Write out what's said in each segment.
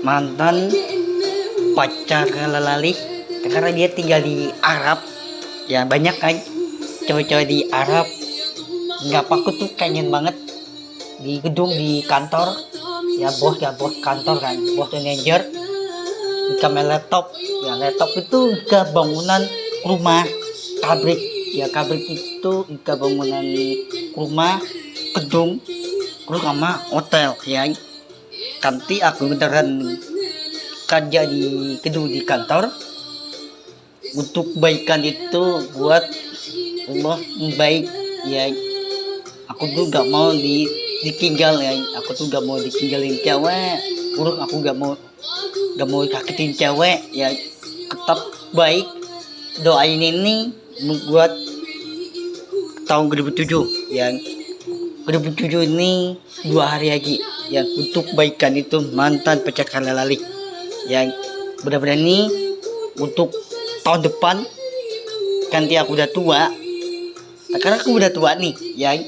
mantan pacar lelali karena dia tinggal di Arab ya, banyak kan cewek-cewek di Arab. Nggak, aku tuh kangen banget di gedung di kantor ya, bos kantor kan, bos manajer buka laptop ya, laptop itu ke bangunan rumah pabrik ya, pabrik itu ke bangunan rumah gedung terus sama hotel ya. Nanti aku beneran kerja di gedung di kantor untuk kebaikan itu buat Allah baik ya. Aku tuh gak mau ditinggal ya, aku tuh gak mau ditinggalin cewek, urus aku gak mau sakitin cewek ya, tetap baik. Doain ini buat tahun 2007 ya, 2007 ini 2 hari lagi ya, untuk kebaikan itu mantan pacar lali ya. Benar-benar ini untuk tahun depan nanti aku udah tua, sekarang aku udah tua nih ya.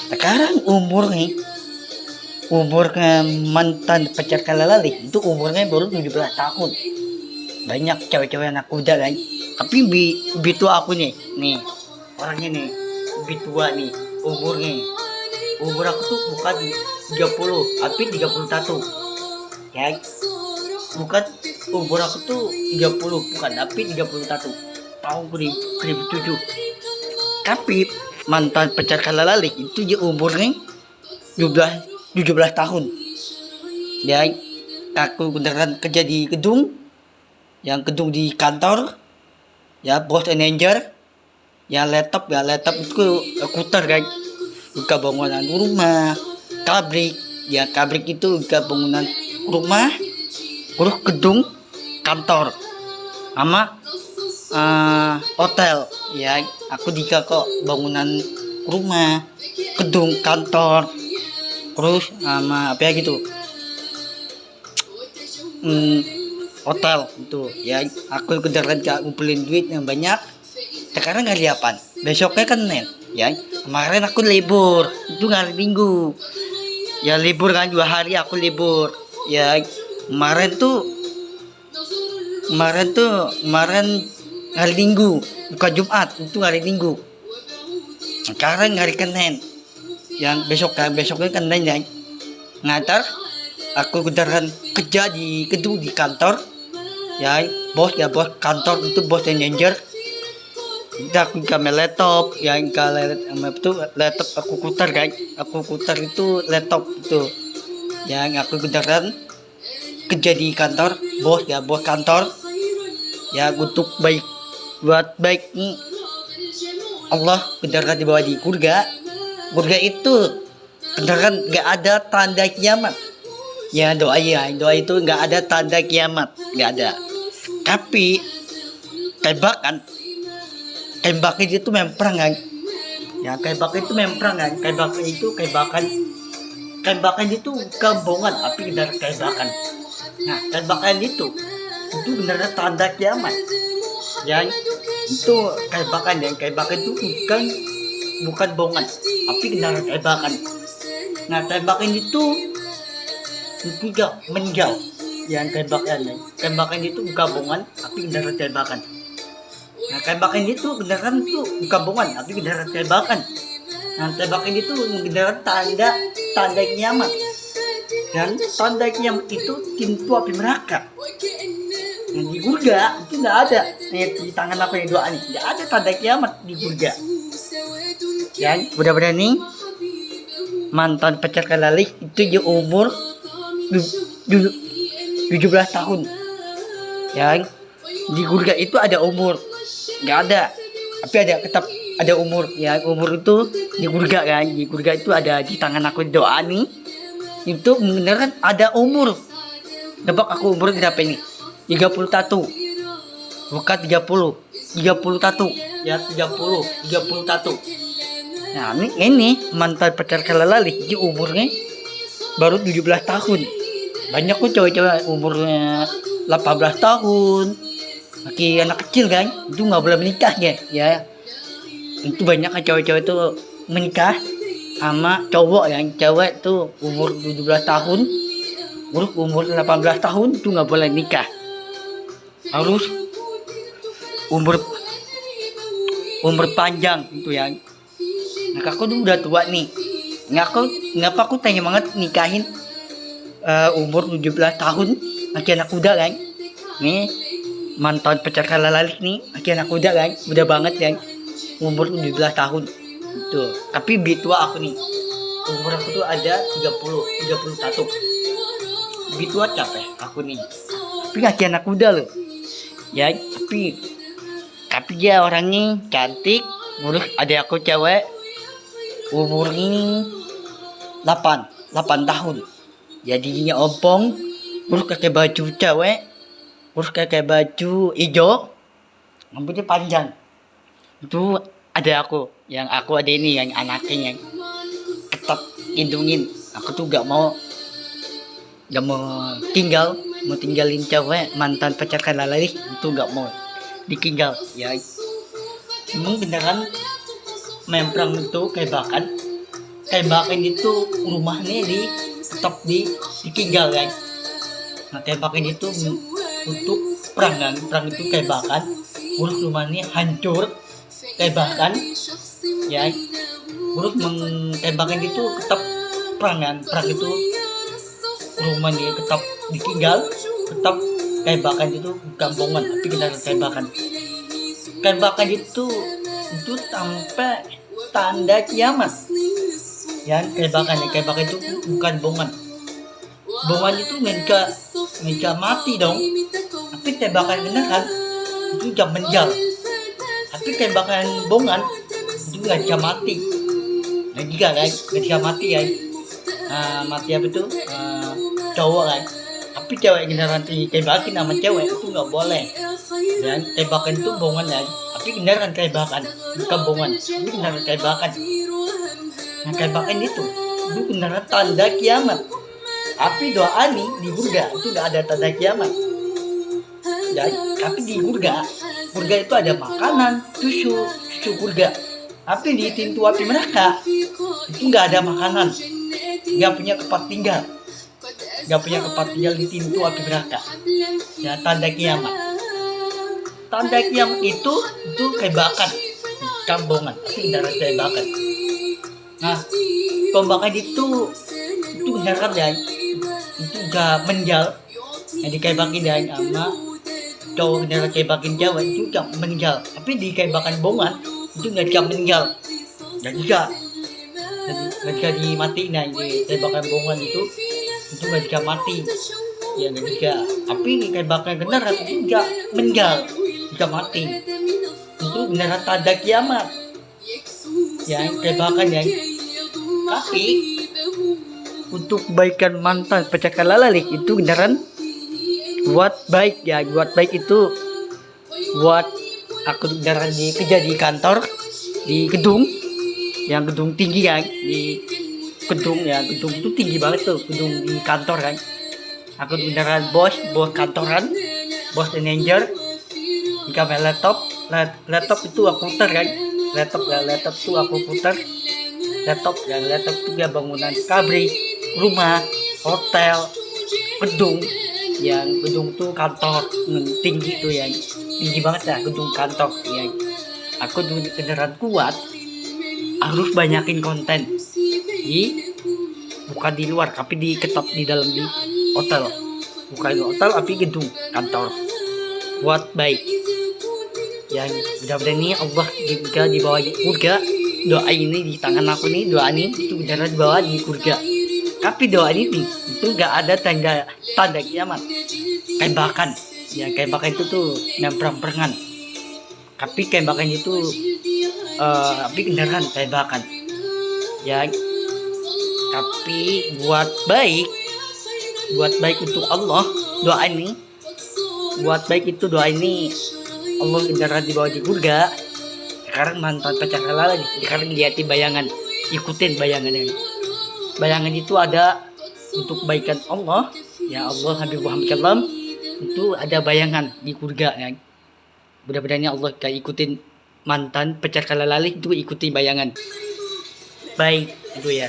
Sekarang umur mantan pacar lali itu umurnya baru 17 tahun. Banyak cewek-cewek anak muda kan, tapi lebih tua aku nih orangnya nih lebih tua nih umurnya. Umur aku tuh bukan 30 tapi 31 ya, bukan umur aku tuh 30 bukan tapi 31 tahun 2007. Tapi mantan pacar lali itu dia umurnya 17 tahun ya. Aku beneran kerja di gedung di kantor ya, bos manajer ya, laptop itu komputer kan, buka bangunan rumah pabrik ya, pabrik itu buka bangunan rumah terus gedung kantor sama hotel ya. Aku kok bangunan rumah gedung kantor terus sama apa ya gitu, hotel itu ya. Aku beneran gak ngumpulin duit yang banyak. Sekarang hari apa? Besoknya kan Senin ya. Kemarin aku libur itu hari Minggu ya, libur kan 2 hari aku libur ya. Kemarin hari Minggu bukan Jumat, itu hari Minggu. Sekarang hari Senin yang besoknya kan Senin ya. Ngatar aku beneran kerja di gedung di kantor ya, bos kantor itu bos manajer. Aku kamera laptop ya, itu laptop aku putar kan, aku putar itu laptop itu yang aku beneran kerja di kantor bos kantor ya, untuk buat baik nih Allah beneran dibawa di surga itu beneran gak ada tanda kiamat ya. Doa itu gak ada tanda kiamat, gak ada. Tapi tembakan itu memperang kan ya, tembakan itu kebohongan tapi benar tembakan. Nah, tembakan itu benar tanda kiamat ya. Itu tembakan itu bukan bohongan tapi benar tembakan. Nah, tembakan itu juga menjauh yang tembakan itu bukan bohongan tapi benar tembakan. Nah, tembakan itu beneran tuh bukan bohongan tapi beneran tembakan. Nah, tembakan itu beneran tanda kiamat. Dan tanda kiamat itu pintu api neraka. Yang di surga itu nggak ada. Di tangan apa yang doa nih, nggak ada tanda kiamat di surga. Ya, mudah-mudahan nih mantan pacar lali itu di umur 17 tahun. Ya, di surga itu ada umur. Nggak ada tapi tetap ada umur ya. Umur itu di surga kan, di surga itu ada di tangan aku doa nih, itu beneran ada umur. Tebak aku umur berapa ini? 31 bukan 31 ya, 31. Nah, ini mantan pacar lali di umurnya baru 17 tahun. Banyak kok cewek-cewek umurnya 18 tahun, laki anak kecil kan, itu nggak boleh menikah ya. Itu banyak kan cewek-cewek itu menikah sama cowok yang cewek tuh umur 17 tahun Urus umur 18 tahun tuh nggak boleh nikah. Harus umur umur panjang gitu ya. Nah, aku tuh udah tua nih. Ngapa aku tanya banget nikahin umur 17 tahun masih anak muda kan. Nih mantan pacar kalalalik nih masih anak muda kan. Udah banget kan. Umur 17 tahun. Tuh, tapi lebih tua aku nih. Umur aku tuh ada 31. Lebih tua capek aku nih. Tapi masih anak muda loh. Ya, tapi dia orangnya cantik. Terus ada aku cewek umurnya 8 tahun. Jadinya ompong. Terus pakai baju cewek. Terus pakai baju hijau. Rambutnya panjang. Itu ada aku. Yang aku ada ini yang anaknya yang tetap lindungin. Aku tuh gak mau tinggalin cewek mantan pacar kalalalik. Itu gak mau ditinggal ya. Emang beneran memprang itu kebakan itu rumahnya tetap ditinggal kan. Nah kebakan itu untuk perang itu kebakan urus rumahnya hancur kebakan ya. Urus kebakan itu tetap perang itu rumahnya tetap ditinggal, tetap kebakan itu kampungan tapi kita kebakan itu sampai tanda kiamat ya. Kebakan itu bukan bongan itu nggak mati dong, tapi kebakan beneran itu jam menjal, tapi kebakan bongan itu nggak bisa mati. Nah juga kan nggak bisa mati ya. Mati apa itu cowok kan, tapi cewek beneran kebakin sama cewek itu nggak boleh. Dan kebakan itu bongan ya, tapi beneran kebakan bukan bongan, tapi beneran kebakan. Nah kebakan itu beneran tanda kiamat. Tapi doa nih di surga itu nggak ada tanda kiamat. Dan tapi di surga itu ada makanan, susu surga. Tapi di pintu api neraka itu nggak ada makanan, nggak punya tempat tinggal. Di pintu api neraka. Ya tanda kiamat. Tanda kiamat itu kebakan, kambongan, tapi darah kebakan. Nah, pembakan itu beneran ya, itu gak menjal. Yang dikebakin ya sama cowok beneran kebakin cewek itu gak menjal, tapi dikebakan bongan itu gak bisa menjal. Gak bisa dimatiin ya, dikebakan bongan itu gak bisa mati. Ya gak bisa, tapi dikebakan beneran itu gak menjal, bisa mati. Itu beneran tanda kiamat ya kebakan ya. Tapi untuk kebaikan mantan pacar kalalalik itu beneran buat baik ya. Buat baik itu buat aku beneran kerja di kantor, di gedung tinggi kan, di gedung itu tinggi banget tuh gedung di kantor kan. Aku beneran bos kantoran, bos manager. Jika main laptop itu aku putar kan. Laptop itu aku putar. Laptop itu dia bangunan pabrik, rumah, hotel, gedung. Yang gedung tuh kantor tinggi tuh ya. Tinggi banget ya gedung kantor ya. Aku beneran kuat harus banyakin konten. Bukan di luar tapi ketap di dalam di hotel. Bukan di hotel tapi gedung kantor. Buat baik. Yang mudah-mudahan ini Allah juga dibawa di surga. Doa ini di tangan aku nih, doa ini itu benar dibawa di surga. Tapi doa ini itu nggak ada tanda kiamat. Kebakan, ya kebakan itu tuh perang-perangan. Tapi kebakan itu tapi beneran kebakan. Ya, tapi buat baik untuk Allah doa ini. Buat baik itu doa ini Allah beneran dibawa di surga. Sekarang mantan pacar lagi. Sekarang lihat bayangan, ikutin bayangannya. Bayangan itu ada untuk kebaikan Allah. Ya Allah Habib Muhammad SAW itu ada bayangan di surga ya. Mudah-mudahan Allah kayak ikutin mantan pacar kalalalik itu ikutin bayangan. Baik itu ya.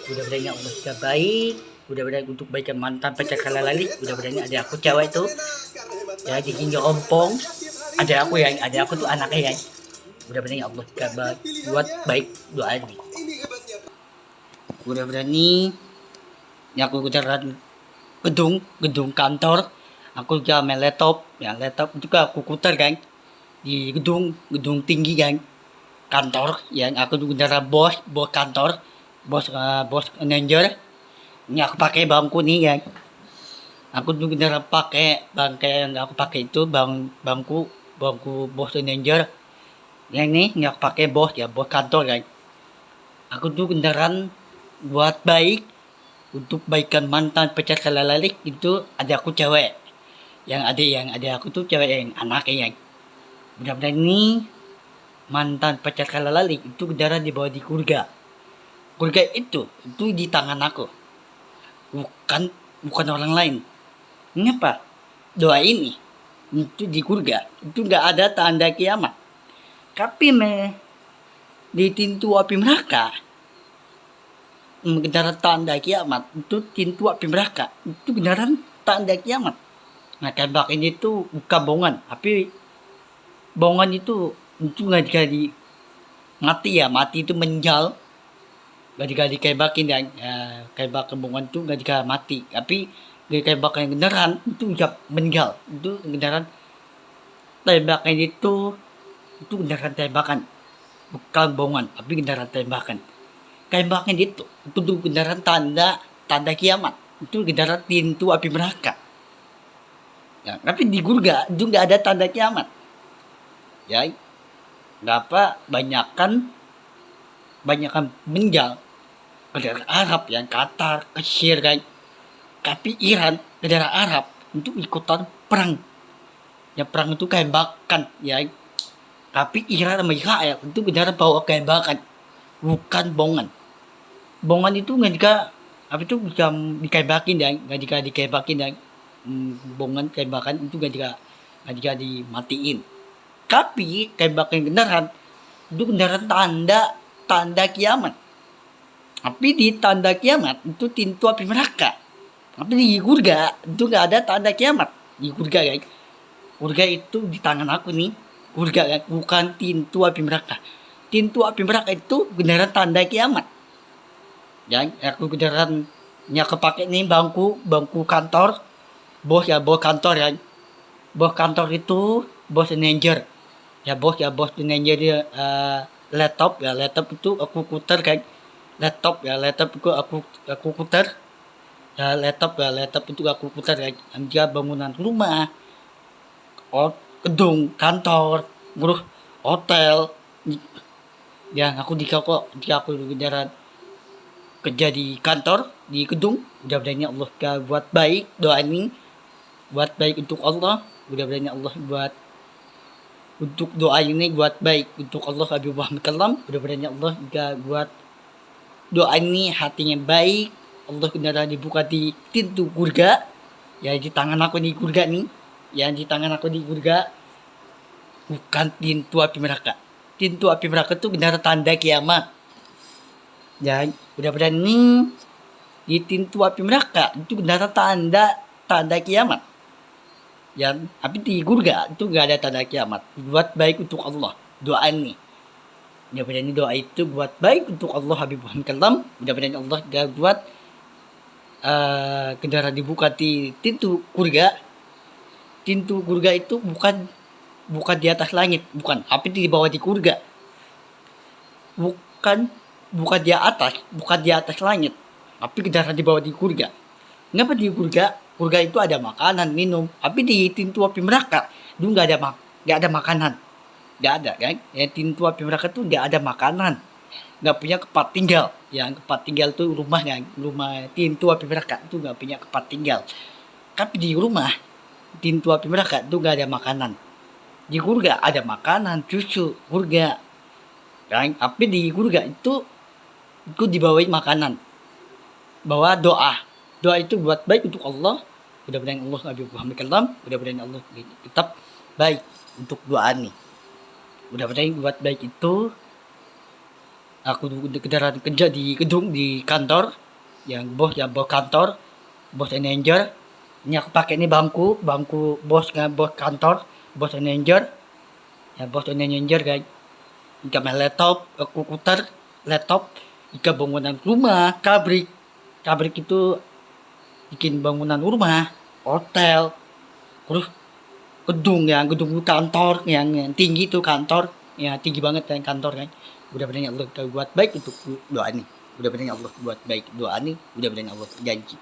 Mudah-mudahan Allah juga baik. mudah-mudahan untuk baikan mantan pacar kalalali, mudah-mudahan ada aku cewek itu ya giginya ompong, ada aku tuh anaknya ya, mudah-mudahan ya Allah kabar buat baik doa ini, mudah-mudahan ini ya aku kejaran gedung kantor, aku juga main laptop juga aku putar kan di gedung tinggi kan kantor yang aku juga bos kantor, bos manager. Ini aku pakai bangku nih ya, aku juga pakai bangku yang aku pakai itu bangku bos manager yang ini aku pakai bos kantor kan. Aku tuh kendaraan buat baik untuk baikan mantan pacar kalalalik itu ada aku cewek yang ada aku tuh cewek yang anaknya yang mudah-mudahan ini mantan pacar kalalalik itu kendaraan dibawa di kurga itu di tangan aku, bukan orang lain. Kenapa? Doa ini itu di kurga itu nggak ada tanda kiamat, tapi di pintu api neraka kendaraan tanda kiamat itu pintu api neraka itu kendaraan tanda kiamat. Nah tembak ini tuh bukan bohongan, tapi bohongan itu nggak jadi mati itu menjal, nggak dikebakin ya, kebak kebohongan itu nggak dikasih mati, tapi tembak yang beneran itu bisa meninggal, itu kendaraan tembakan itu kendaraan tembakan bukan bohongan, tapi kendaraan tembakan. Tembakan itu tuh kendaraan tanda kiamat, itu kendaraan pintu api neraka. Ya, tapi di surga itu nggak ada tanda kiamat. Ya, kenapa banyakan meninggal negara Arab yang Qatar, Mesir kan, tapi Iran negara Arab untuk ikutan perang. Ya perang itu tembakan ya, tapi Iran sama Israel itu benar bawa tembakan, bukan bongan. Bongan itu nggak itu bisa dikebakin ya, nggak dikebakin ya. Bongan tembakan itu nggak dimatiin. Tapi tembakan beneran itu beneran tanda kiamat. Tapi di tanda kiamat itu pintu api neraka. Tapi di surga itu nggak ada tanda kiamat. Di surga guys, surga itu di tangan aku nih. Surga kan bukan pintu api neraka. Pintu api neraka itu beneran tanda kiamat. Ya, aku beneran kepake nih bangku kantor. Bos kantor ya. Bos kantor itu bos manager. Ya bos manager dia laptop itu aku putar kan. Laptop itu aku putar. Ya laptop itu aku putar kan. Dia bangunan rumah, gedung kantor, ngurus hotel. Ya aku aku jalan kerja di kantor, di gedung. Mudah-mudahan Allah buat baik doa ini, buat baik untuk Allah. Mudah-mudahan Allah buat untuk doa ini buat baik untuk Allah Habib Muhammad Kalam. Mudah-mudahan Allah juga buat doa ini hatinya baik. Allah benar dibuka di pintu surga. Ya di tangan aku di surga nih. Ya di tangan aku di surga. Bukan pintu api neraka. Pintu api neraka itu benar tanda kiamat. Ya mudah-mudahan ini di pintu api neraka itu benar tanda kiamat. Ya, tapi di surga itu gak ada tanda kiamat. Buat baik untuk Allah. Doa ini. Mudah-mudahan doa itu buat baik untuk Allah Habib Muhammad Kalam. Mudah-mudahan Allah gak buat kendaraan dibuka di pintu surga. Pintu surga itu bukan di atas langit, bukan. Tapi di bawah di surga. Bukan di atas langit. Tapi kendaraan di bawah di surga. Kenapa di surga? Surga itu ada makanan, minum. Tapi di pintu api neraka itu nggak ada makanan, nggak ada kan? Ya pintu api neraka itu nggak ada makanan, nggak punya tempat tinggal. Yang tempat tinggal itu rumah pintu api neraka itu nggak punya tempat tinggal. Tapi di rumah pintu api neraka itu nggak ada makanan. Di surga ada makanan, susu, surga. Kan? Tapi di surga itu dibawain makanan, bawa doa. Doa itu buat baik untuk Allah. Mudah-mudahan Allah Habib Muhammad Kalam. Mudah-mudahan Allah tetap baik untuk doa ini. Mudah-mudahan buat baik itu. Aku kendaraan kerja di gedung, di kantor. yang bos kantor, bos manager. Ini aku pakai ini bangku bos kantor, bos manager. Ya bos manager guys. Jika main laptop, komputer, laptop, jika bangunan rumah, kabrik itu bikin bangunan rumah, hotel, terus gedung kantor yang tinggi tuh kantor, ya tinggi banget kan kantor kan. Udah benar Allah buat baik untuk doa nih. Udah benar Allah buat baik doa nih. Udah benar Allah janji.